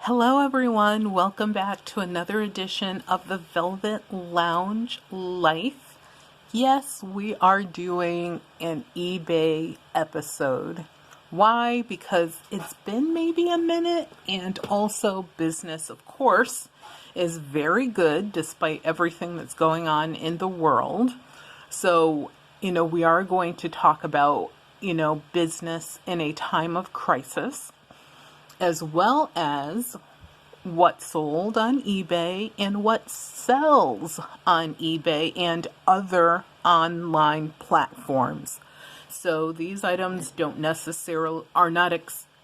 Hello everyone, welcome back to another edition of the Velvet Lounge Life. Yes, we are doing an eBay episode. Why? Because it's been maybe a minute, and also business, of course, is very good despite everything that's going on in the world. So, we are going to talk about, business in a time of crisis, as well as what sold on eBay and what sells on eBay and other online platforms. So these items are not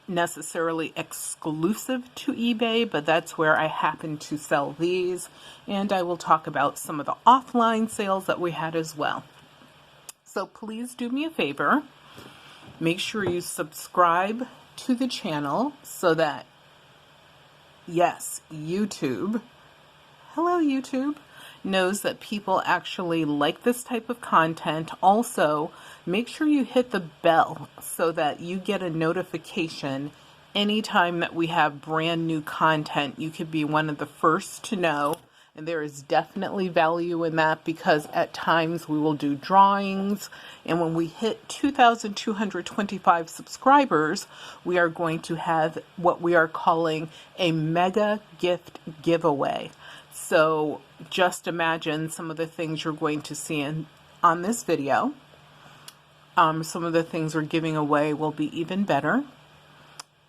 necessarily exclusive to eBay, but that's where I happen to sell these, and I will talk about some of the offline sales that we had as well. So please do me a favor, make sure you subscribe to the channel so that, yes, YouTube, hello YouTube, knows that people actually like this type of content. Also, make sure you hit the bell so that you get a notification anytime that we have brand new content. You could be one of the first to know. And there is definitely value in that, because at times we will do drawings, and when we hit 2,225 subscribers, we are going to have what we are calling a mega gift giveaway. So just imagine some of the things you're going to see on this video. Some of the things we're giving away will be even better,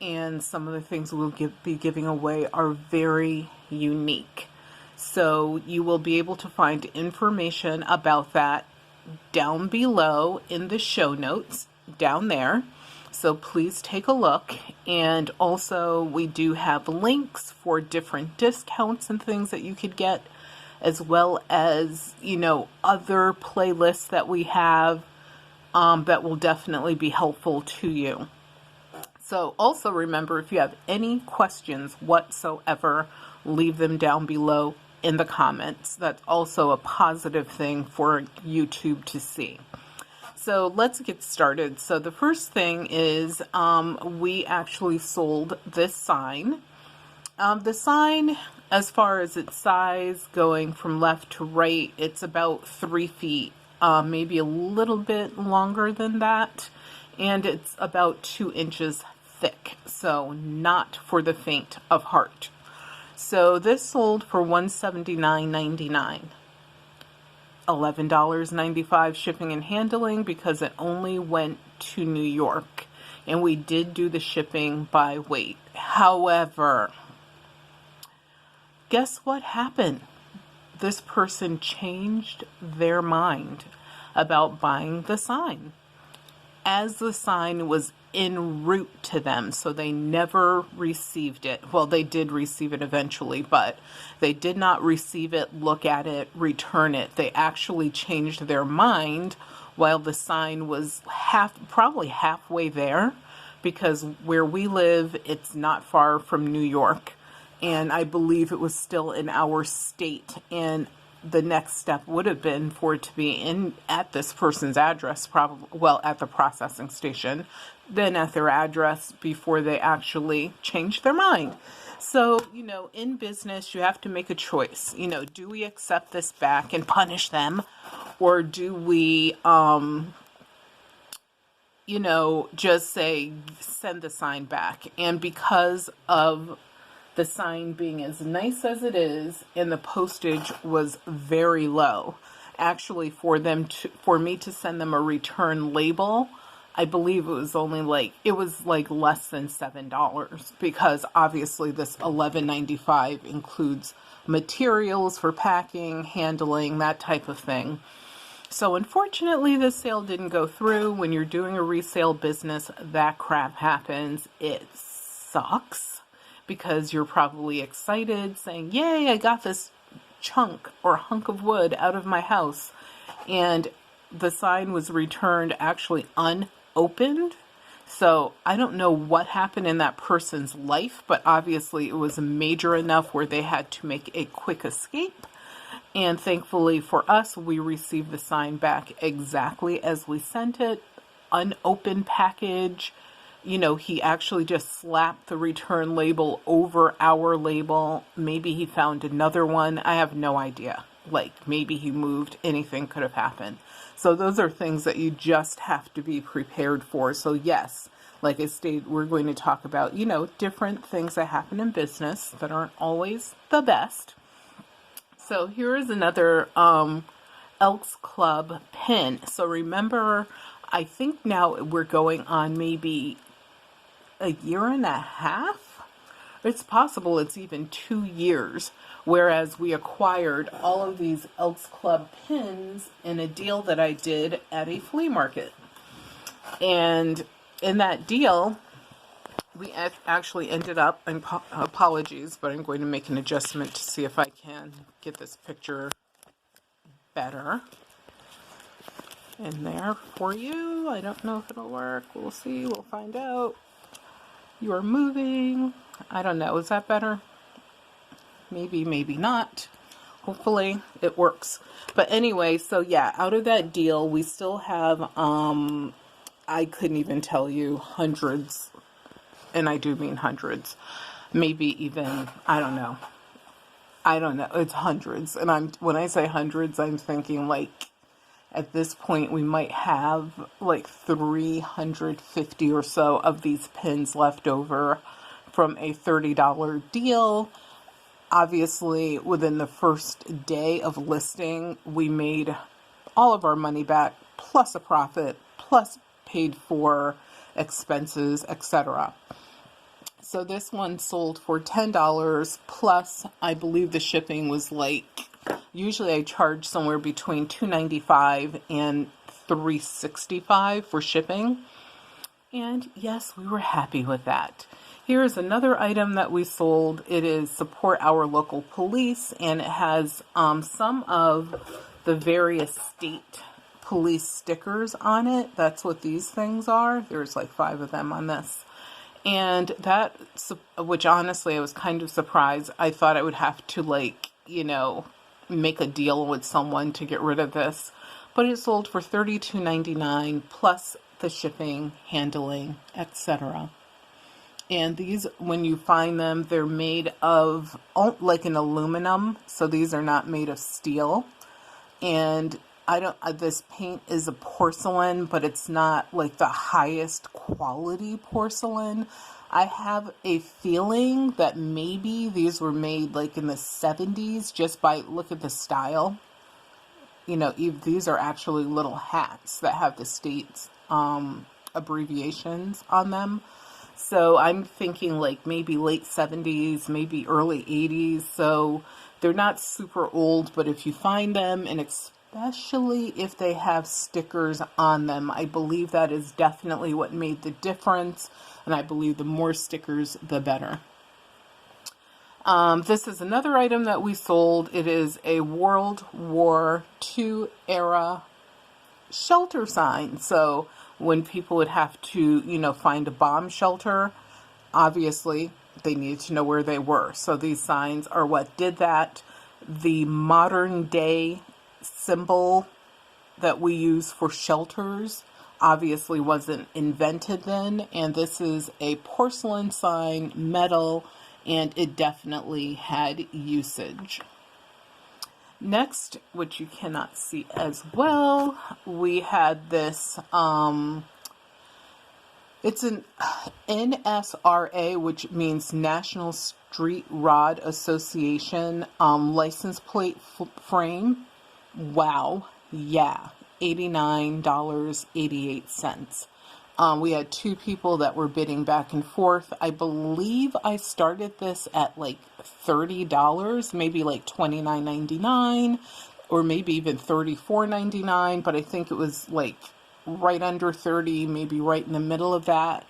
and some of the things we'll be giving away are very unique. So you will be able to find information about that down below in the show notes down there. So please take a look. And also we do have links for different discounts and things that you could get, as well as, other playlists that we have that will definitely be helpful to you. So also remember, if you have any questions whatsoever, leave them down below in the comments. That's also a positive thing for YouTube to see. So let's get started. So the first thing is we actually sold this sign. The sign, as far as its size, going from left to right, it's about 3 feet, maybe a little bit longer than that, and it's about 2 inches thick, so not for the faint of heart. So this sold for $179.99. $11.95 shipping and handling, because it only went to New York, and we did do the shipping by weight. However, guess what happened? This person changed their mind about buying the sign, as the sign was en route to them, so they never received it. Well, they did receive it eventually, but they did not receive it, look at it, return it. They actually changed their mind while the sign was probably halfway there, because where we live, it's not far from New York, and I believe it was still in our state, and the next step would have been for it to be at this person's address, probably, well, at the processing station, then at their address, before they actually changed their mind. So, in business, you have to make a choice. Do we accept this back and punish them, or do we, just say, send the sign back? And because of the sign being as nice as it is, and the postage was very low, actually, for me to send them a return label, I believe it was less than $7, because obviously this $11.95 includes materials for packing, handling, that type of thing. So unfortunately, this sale didn't go through. When you're doing a resale business, that crap happens. It sucks, because you're probably excited, saying, yay, I got this chunk or hunk of wood out of my house, and the sign was returned actually unopened. So I don't know what happened in that person's life, but obviously it was major enough where they had to make a quick escape. And thankfully for us, we received the sign back exactly as we sent it, unopened package, you know, he actually just slapped the return label over our label. Maybe he found another one. I have no idea. Like, maybe he moved. Anything could have happened. So those are things that you just have to be prepared for. So yes, like I stated, we're going to talk about, you know, different things that happen in business that aren't always the best. So here is another Elks Club pin. So remember, I think now we're going on maybe a year and a half. It's possible it's even 2 years, whereas we acquired all of these Elks Club pins in a deal that I did at a flea market. And in that deal, we actually ended up, and apologies, but I'm going to make an adjustment to see if I can get this picture better in there for you. I don't know if it'll work. We'll see. We'll find out. You are moving. I don't know. Is that better? Maybe, maybe not. Hopefully it works. But anyway, so yeah, out of that deal, we still have, I couldn't even tell you, hundreds, and I do mean hundreds, maybe even, I don't know. It's hundreds. And when I say hundreds, I'm thinking like, at this point, we might have like 350 or so of these pins left over from a $30 deal. Obviously, within the first day of listing, we made all of our money back, plus a profit, plus paid for expenses, etc. So this one sold for $10, plus I believe the shipping was like, usually I charge somewhere between $2.95 and $3.65 for shipping. And yes, we were happy with that. Here is another item that we sold. It is Support Our Local Police, and it has some of the various state police stickers on it. That's what these things are. There's like 5 of them on this. And that, which honestly I was kind of surprised. I thought I would have to, like, you know, make a deal with someone to get rid of this. But it sold for $32.99 plus the shipping, handling, etc. And these, when you find them, they're made of like an aluminum. So these are not made of steel. And this paint is a porcelain, but it's not like the highest quality porcelain. I have a feeling that maybe these were made like in the 70s, just by look at the style. You know, these are actually little hats that have the state's abbreviations on them. So I'm thinking like maybe late 70s, maybe early 80s. So they're not super old, but if you find them, and especially if they have stickers on them, I believe that is definitely what made the difference. And I believe the more stickers, the better. This is another item that we sold. It is a World War II era shelter sign. So when people would have to, you know, find a bomb shelter, obviously they needed to know where they were. So these signs are what did that. The modern day symbol that we use for shelters obviously wasn't invented then. And this is a porcelain sign, metal, and it definitely had usage. Next, which you cannot see as well, we had this, it's an NSRA, which means National Street Rod Association, license plate frame. Wow. Yeah. $89.88. We had 2 people that were bidding back and forth. I believe I started this at like $30, maybe like $29.99, or maybe even $34.99, but I think it was like right under 30, maybe right in the middle of that.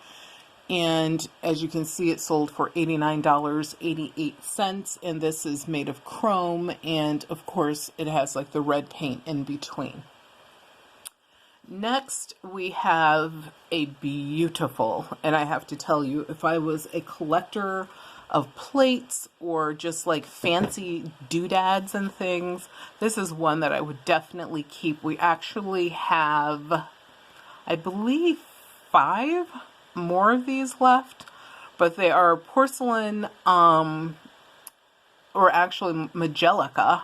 And as you can see, it sold for $89.88, and this is made of chrome, and of course it has like the red paint in between. Next, we have a beautiful, and I have to tell you, if I was a collector of plates or just like fancy doodads and things, this is one that I would definitely keep. We actually have, I believe, 5 more of these left, but they are porcelain, or actually Magelica,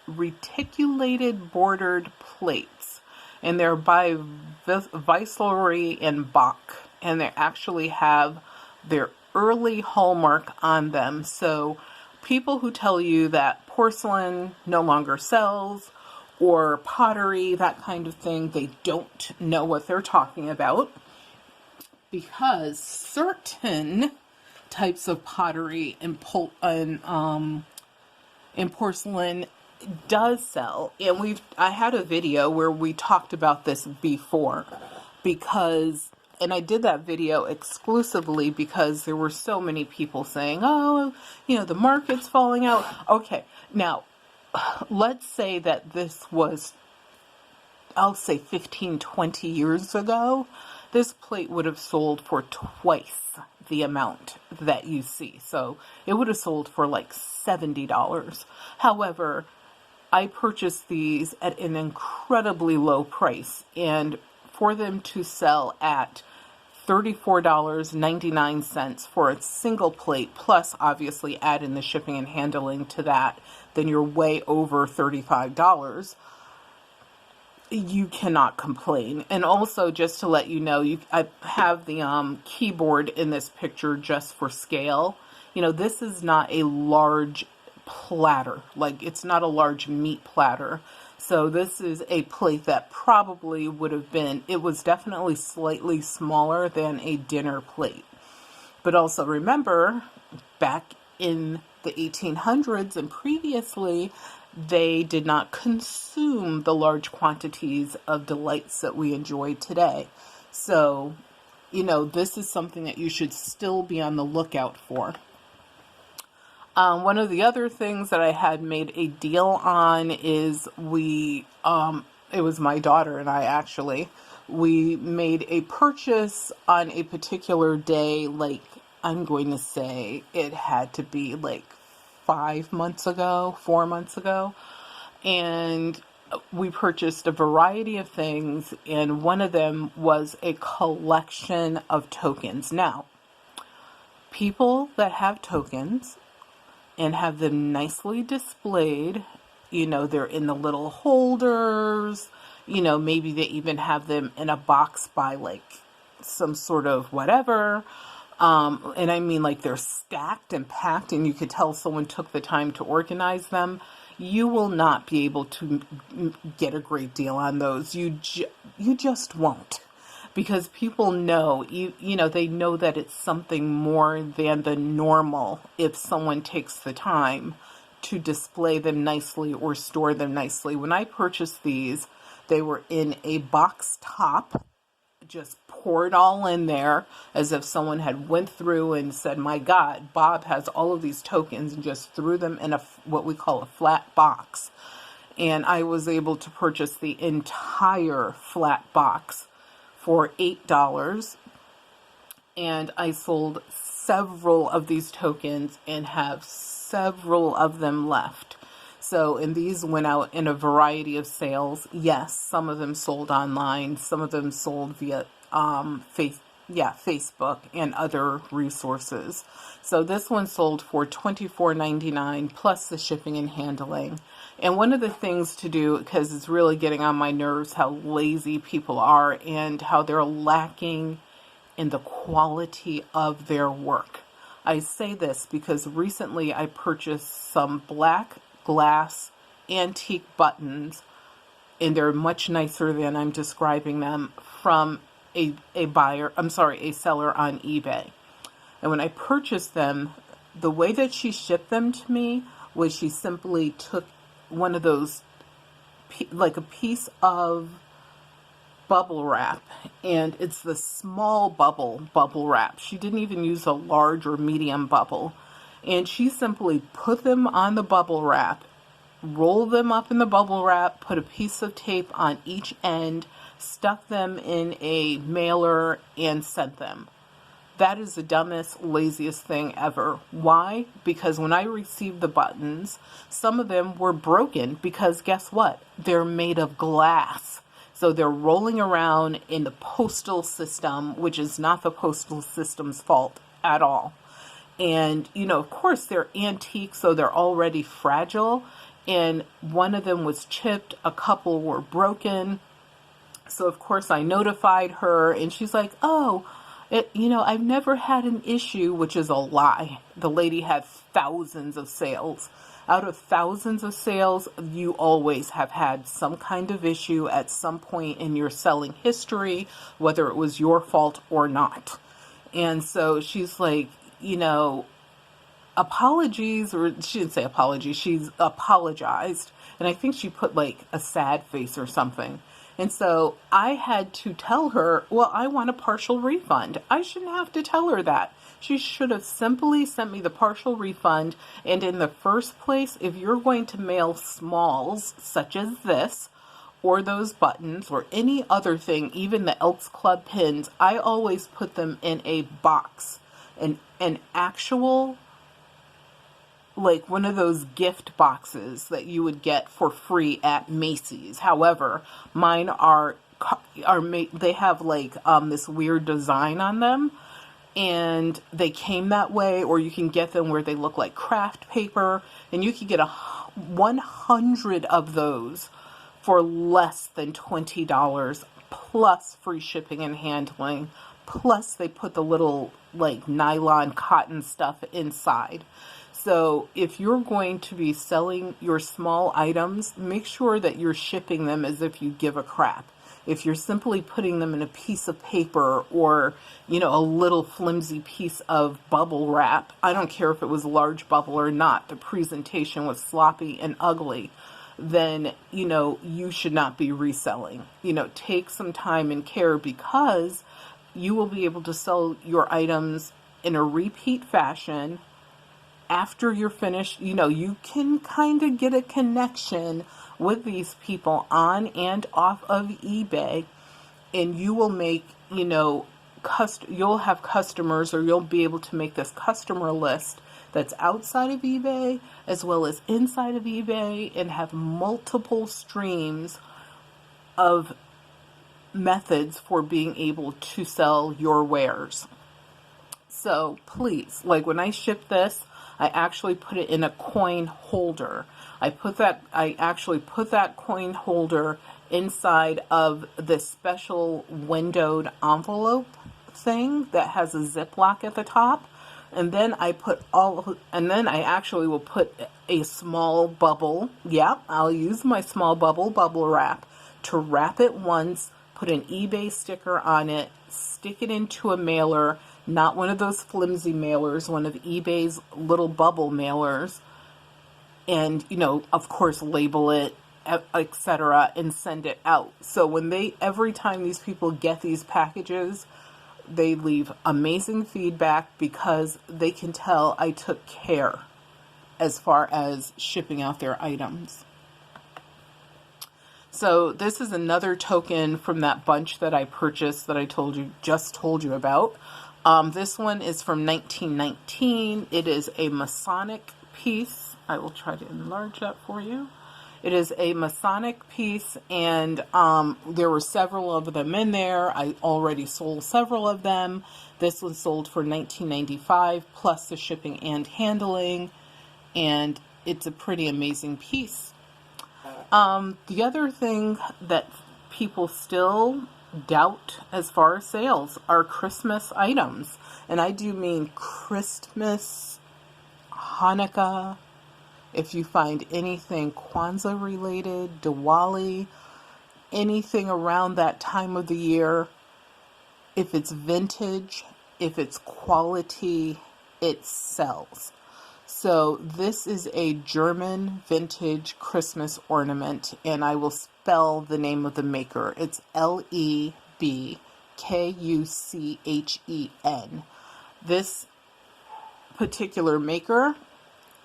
reticulated bordered plates. And they're by Reselling and Bach. And they actually have their early hallmark on them. So people who tell you that porcelain no longer sells, or pottery, that kind of thing, they don't know what they're talking about, because certain types of pottery and porcelain does sell. And I had a video where we talked about this before, and I did that video exclusively because there were so many people saying, oh, the market's falling out. Okay, now, let's say that this was, I'll say 15, 20 years ago. This plate would have sold for twice the amount that you see. So it would have sold for like $70. However, I purchased these at an incredibly low price, and for them to sell at $34.99 for a single plate, plus obviously add in the shipping and handling to that, then you're way over $35. You cannot complain. And also, just to let you know, I have the keyboard in this picture just for scale. This is not a large platter. Like, it's not a large meat platter. So this is a plate that probably would have been, it was definitely slightly smaller than a dinner plate. But also remember, back in the 1800s and previously, they did not consume the large quantities of delights that we enjoy today. So, this is something that you should still be on the lookout for. One of the other things that I had made a deal on is it was my daughter and I actually, we made a purchase on a particular day, like, I'm going to say it had to be like 4 months ago, and we purchased a variety of things, and one of them was a collection of tokens. Now, people that have tokens and have them nicely displayed, they're in the little holders, maybe they even have them in a box by like some sort of whatever. And I mean, like, they're stacked and packed, and you could tell someone took the time to organize them. You will not be able to get a great deal on those. You just won't, because people know, they know that it's something more than the normal if someone takes the time to display them nicely or store them nicely. When I purchased these, they were in a box top, just poured all in there as if someone had went through and said, my God, Bob has all of these tokens, and just threw them in what we call a flat box. And I was able to purchase the entire flat box for $8. And I sold several of these tokens and have several of them left. So, and these went out in a variety of sales. Yes, some of them sold online. Some of them sold via Facebook and other resources. So this one sold for $24.99 plus the shipping and handling. And one of the things to do, because it's really getting on my nerves how lazy people are and how they're lacking in the quality of their work. I say this because recently I purchased some black glass antique buttons, and they're much nicer than I'm describing them, from a seller on eBay. And when I purchased them, the way that she shipped them to me was she simply took one of those, like a piece of bubble wrap, and it's the small bubble wrap. She didn't even use a large or medium bubble. And she simply put them on the bubble wrap, rolled them up in the bubble wrap, put a piece of tape on each end, stuck them in a mailer, and sent them. That is the dumbest, laziest thing ever. Why? Because when I received the buttons, some of them were broken, because guess what? They're made of glass. So they're rolling around in the postal system, which is not the postal system's fault at all. And, you know, of course, they're antique, so they're already fragile. And one of them was chipped, a couple were broken. So, of course, I notified her, and she's like, oh, I've never had an issue, which is a lie. The lady had thousands of sales. Out of thousands of sales, you always have had some kind of issue at some point in your selling history, whether it was your fault or not. And so she's like, apologies, or she didn't say apologies, she's apologized. And I think she put like a sad face or something. And so I had to tell her, well, I want a partial refund. I shouldn't have to tell her that. She should have simply sent me the partial refund. And in the first place, if you're going to mail smalls such as this, or those buttons, or any other thing, even the Elk Club pins, I always put them in a box. An actual, like one of those gift boxes that you would get for free at Macy's. However, mine they have like this weird design on them, and they came that way, or you can get them where they look like craft paper, and you can get 100 of those for less than $20, plus free shipping and handling, plus they put the little like nylon cotton stuff inside. So if you're going to be selling your small items, make sure that you're shipping them as if you give a crap. If you're simply putting them in a piece of paper or, a little flimsy piece of bubble wrap, I don't care if it was large bubble or not, the presentation was sloppy and ugly, then, you should not be reselling. Take some time and care, because you will be able to sell your items in a repeat fashion. After you're finished, you can kind of get a connection with these people on and off of eBay, and you will make, you'll have customers, or you'll be able to make this customer list that's outside of eBay as well as inside of eBay, and have multiple streams of methods for being able to sell your wares. So please, like when I ship this, I actually put it in a coin holder. I actually put that coin holder inside of this special windowed envelope thing that has a Ziploc at the top. And then I actually will put a small bubble. Yep, I'll use my small bubble wrap to wrap it once, put an eBay sticker on it, stick it into a mailer, not one of those flimsy mailers, one of eBay's little bubble mailers, and, of course, label it, etc., and send it out. So every time these people get these packages, they leave amazing feedback, because they can tell I took care as far as shipping out their items. So this is another token from that bunch that I purchased that I just told you about. This one is from 1919. It is a Masonic piece. I will try to enlarge that for you. It is a Masonic piece, and there were several of them in there. I already sold several of them. This was sold for $19.95 plus the shipping and handling, and it's a pretty amazing piece. The other thing that people still doubt as far as sales are Christmas items, and I do mean Christmas, Hanukkah. If you find anything Kwanzaa related, Diwali, anything around that time of the year, if it's vintage, if it's quality, it sells. So this is a German vintage Christmas ornament, and I will spell the name of the maker. It's Lebkuchen. This particular maker,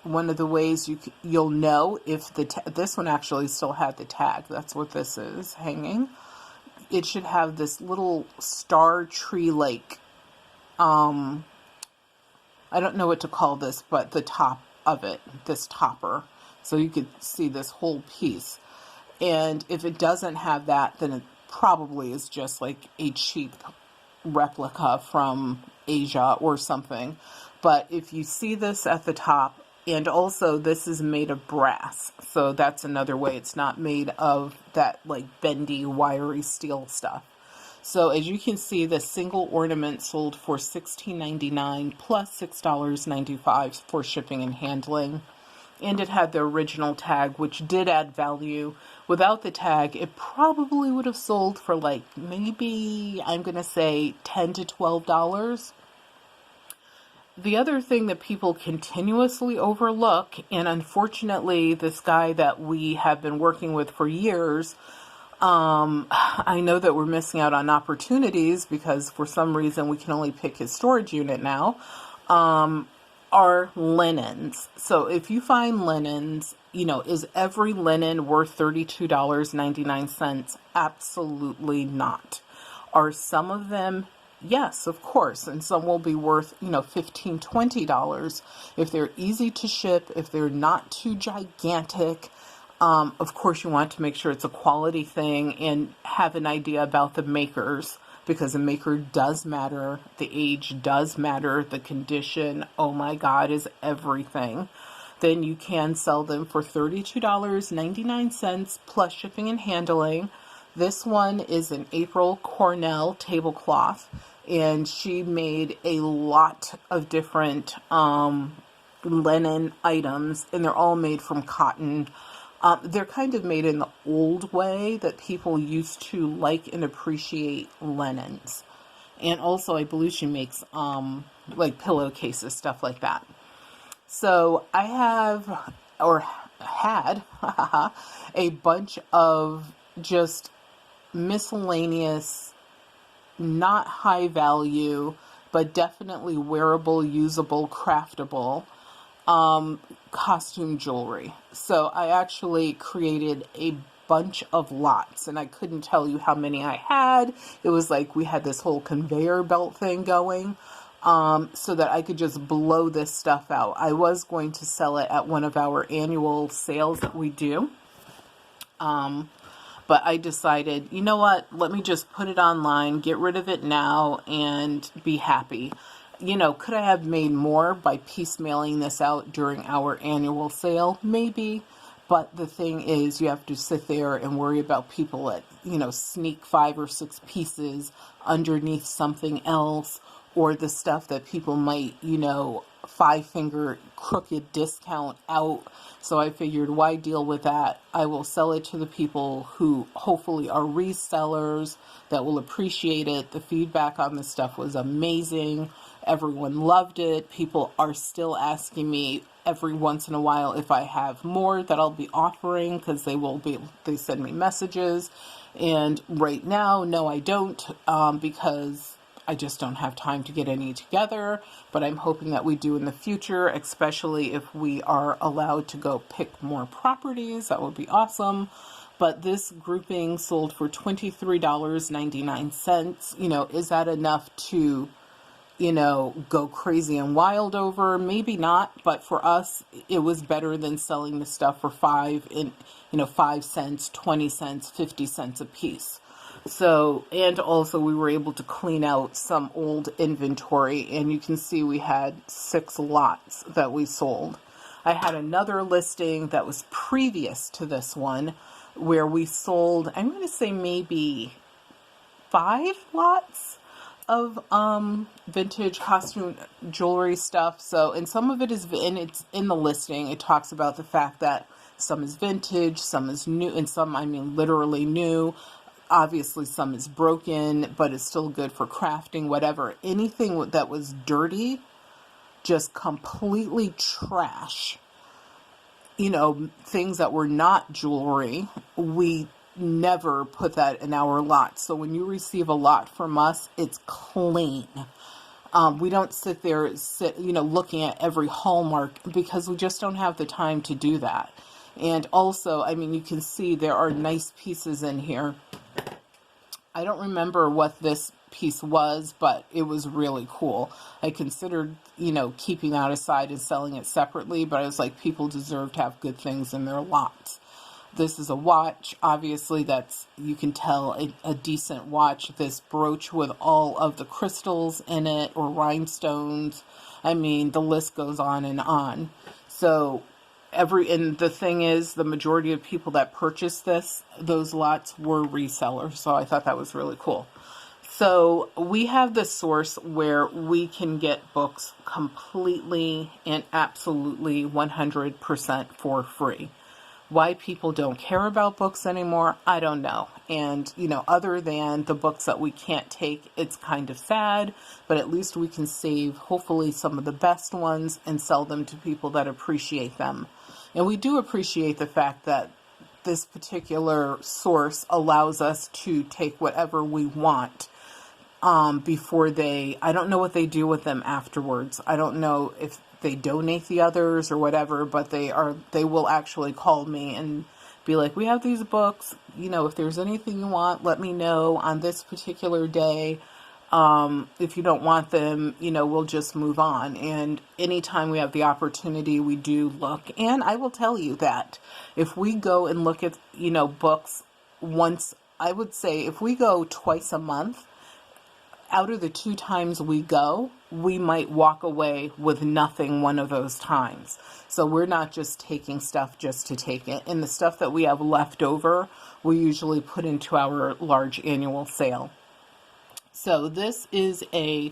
one of the ways you'll know if this one actually still had the tag. That's what this is hanging. It should have this little star tree like, I don't know what to call this, but the top of it, this topper, so you could see this whole piece. And if it doesn't have that, then probably is just like a cheap replica from Asia or something. But if you see this at the top, and also this is made of brass, so that's another way it's not made of that like bendy, wiry steel stuff. So as you can see, the single ornament sold for $16.99 plus $6.95 for shipping and handling. And it had the original tag, which did add value. Without the tag, it probably would have sold for like maybe, I'm going to say $10 to $12. The other thing that people continuously overlook, and unfortunately this guy that we have been working with for years, I know that we're missing out on opportunities because for some reason we can only pick his storage unit now, are linens. So if you find linens, you know, is every linen worth $32.99? Absolutely not. Are some of them? Yes, of course. And some will be worth, you know, $15, $20. If they're easy to ship, if they're not too gigantic, of course you want to make sure it's a quality thing and have an idea about the makers, because the maker does matter, the age does matter, the condition, oh my God, is everything. Then you can sell them for $32.99 plus shipping and handling. This one is an April Cornell tablecloth, and she made a lot of different linen items, and they're all made from cotton. They're kind of made in the old way that people used to like and appreciate linens. And also, I believe she makes like pillowcases, stuff like that. So I have, or had, a bunch of just miscellaneous, not high value, but definitely wearable, usable, craftable costume jewelry. So I actually created a bunch of lots, and I couldn't tell you how many I had. It was like we had this whole conveyor belt thing going, so that I could just blow this stuff out. I was going to sell it at one of our annual sales that we do. But I decided, you know what, let me just put it online, get rid of it now, and be happy. You know, could I have made more by piecemealing this out during our annual sale? Maybe. But the thing is, you have to sit there and worry about people that, you know, sneak 5 or 6 pieces underneath something else, or the stuff that people might, you know, 5-finger crooked discount out. So I figured, why deal with that? I will sell it to the people who hopefully are resellers that will appreciate it. The feedback on this stuff was amazing. Everyone loved it. People are still asking me every once in a while if I have more that I'll be offering, because they send me messages. And right now, no, I don't, because I just don't have time to get any together, but I'm hoping that we do in the future, especially if we are allowed to go pick more properties. That would be awesome. But this grouping sold for $23.99. You know, is that enough to, you know, go crazy and wild over? Maybe not, but for us, it was better than selling the stuff for 5 cents, 20 cents, 50 cents a piece. So, and also we were able to clean out some old inventory, and you can see we had 6 lots that we sold. I had another listing that was previous to this one where we sold, I'm going to say maybe 5 lots of vintage costume jewelry stuff. So, and some of it is, and it's in the listing, it talks about the fact that some is vintage, some is new, and some, I mean, literally new. Obviously, some is broken, but it's still good for crafting, whatever. Anything that was dirty, just completely trash. You know, things that were not jewelry, we never put that in our lot. So when you receive a lot from us, it's clean. We don't sit there, looking at every hallmark, because we just don't have the time to do that. And also, I mean, you can see there are nice pieces in here. I don't remember what this piece was, but it was really cool. I considered, keeping that aside and selling it separately, but I was like, people deserve to have good things in their lots. This is a watch. Obviously, that's, you can tell, a decent watch. This brooch with all of the crystals in it, or rhinestones. I mean, the list goes on and on. So and the thing is, the majority of people that purchased those lots were resellers. So I thought that was really cool. So we have the source where we can get books completely and absolutely 100% for free. Why people don't care about books anymore, I don't know. And, other than the books that we can't take, it's kind of sad, but at least we can save, hopefully, some of the best ones and sell them to people that appreciate them. And we do appreciate the fact that this particular source allows us to take whatever we want before I don't know what they do with them afterwards. I don't know if they donate the others or whatever, but they will actually call me and be like, we have these books, if there's anything you want, let me know on this particular day. If you don't want them, we'll just move on. And anytime we have the opportunity, we do look. And I will tell you that if we go and look at, books once, I would say if we go twice a month, out of the 2 times we go, we might walk away with nothing one of those times. So we're not just taking stuff just to take it. And the stuff that we have left over, we usually put into our large annual sale. So this is a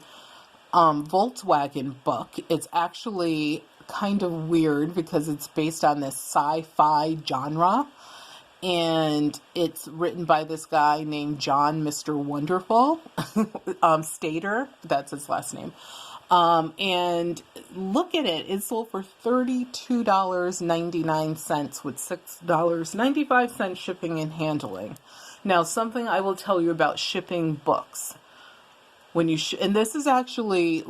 Volkswagen book. It's actually kind of weird because it's based on this sci-fi genre. And it's written by this guy named John Mr. Wonderful, Stater, that's his last name. And look at it. It sold for $32.99 with $6.95 shipping and handling. Now, something I will tell you about shipping books. When you and this is actually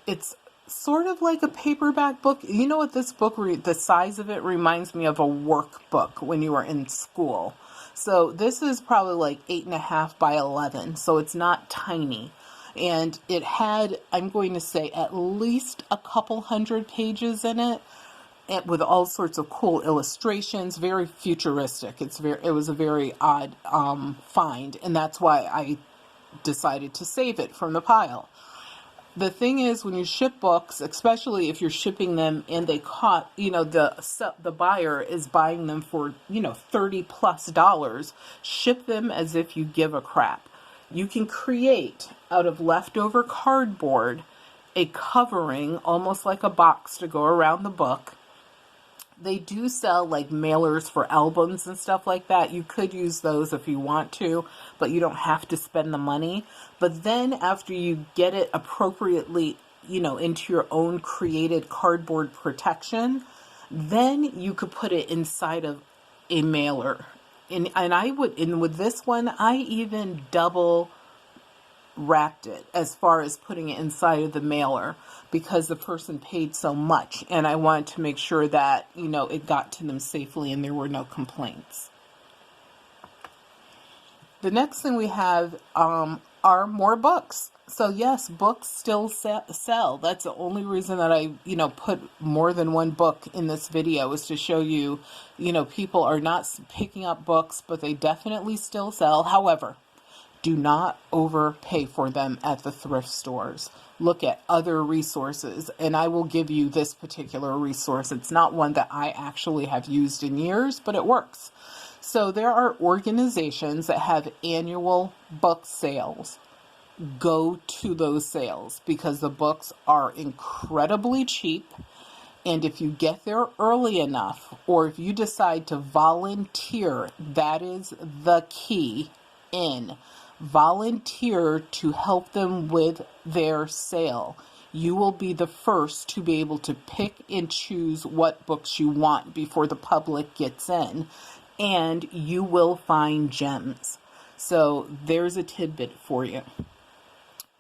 it's sort of like a paperback book. You know what this book, the size of it reminds me of a workbook when you were in school. So this is probably like 8.5 by 11. So it's not tiny. And it had, I'm going to say, at least a couple hundred pages in it, and with all sorts of cool illustrations, very futuristic. It was a very odd find. And that's why I decided to save it from the pile. The thing is, when you ship books, especially if you're shipping them and they caught, the buyer is buying them for, $30+, ship them as if you give a crap. You can create out of leftover cardboard a covering, almost like a box to go around the book. They do sell like mailers for albums and stuff like that. You could use those if you want to, but you don't have to spend the money. But then after you get it appropriately, into your own created cardboard protection, then you could put it inside of a mailer. And with this one, I even double wrapped it as far as putting it inside of the mailer because the person paid so much, and I wanted to make sure that it got to them safely and there were no complaints. The next thing we have are more books. So yes, books still sell. That's the only reason that I put more than one book in this video, is to show you people are not picking up books, but they definitely still sell. However, do not overpay for them at the thrift stores. Look at other resources, and I will give you this particular resource. It's not one that I actually have used in years, but it works. So there are organizations that have annual book sales. Go to those sales because the books are incredibly cheap. And if you get there early enough, or if you decide to volunteer, that is the key in. Volunteer to help them with their sale. You will be the first to be able to pick and choose what books you want before the public gets in, and you will find gems. So there's a tidbit for you.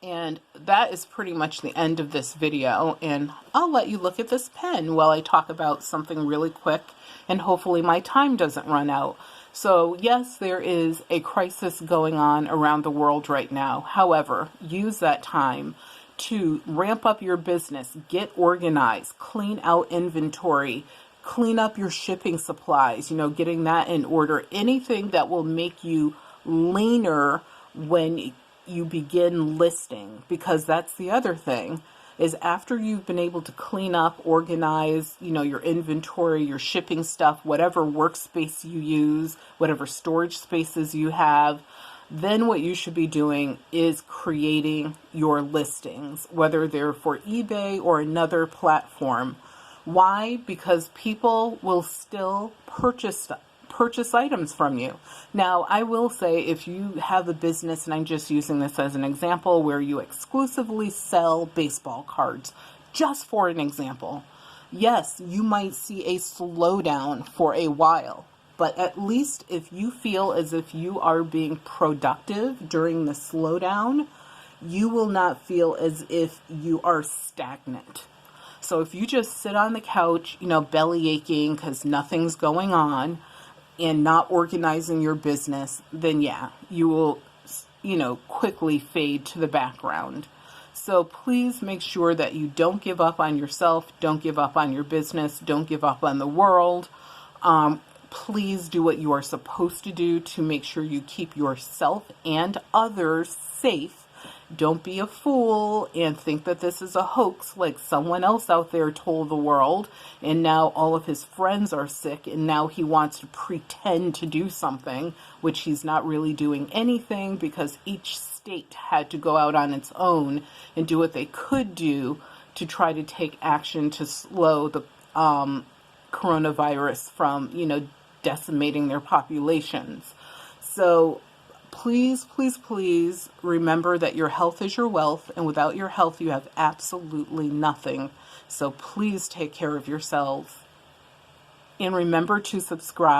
And that is pretty much the end of this video, and I'll let you look at this pen while I talk about something really quick, and hopefully my time doesn't run out. So yes, there is a crisis going on around the world right now. However, use that time to ramp up your business, get organized, clean out inventory, clean up your shipping supplies, getting that in order. Anything that will make you leaner when you begin listing, because that's the other thing, is after you've been able to clean up, organize, your inventory, your shipping stuff, whatever workspace you use, whatever storage spaces you have, then what you should be doing is creating your listings, whether they're for eBay or another platform. Why? Because people will still purchase items from you. Now, I will say, if you have a business, and I'm just using this as an example, where you exclusively sell baseball cards, just for an example, yes, you might see a slowdown for a while. But at least if you feel as if you are being productive during the slowdown, you will not feel as if you are stagnant. So if you just sit on the couch, belly aching because nothing's going on and not organizing your business, then yeah, you will, quickly fade to the background. So please make sure that you don't give up on yourself, don't give up on your business, don't give up on the world. Please do what you are supposed to do to make sure you keep yourself and others safe. Don't be a fool and think that this is a hoax like someone else out there told the world, and now all of his friends are sick, and now he wants to pretend to do something, which he's not really doing anything, because each state had to go out on its own and do what they could do to try to take action to slow the coronavirus from, decimating their populations. So please, please, please remember that your health is your wealth, and without your health, you have absolutely nothing. So please take care of yourselves. And remember to subscribe.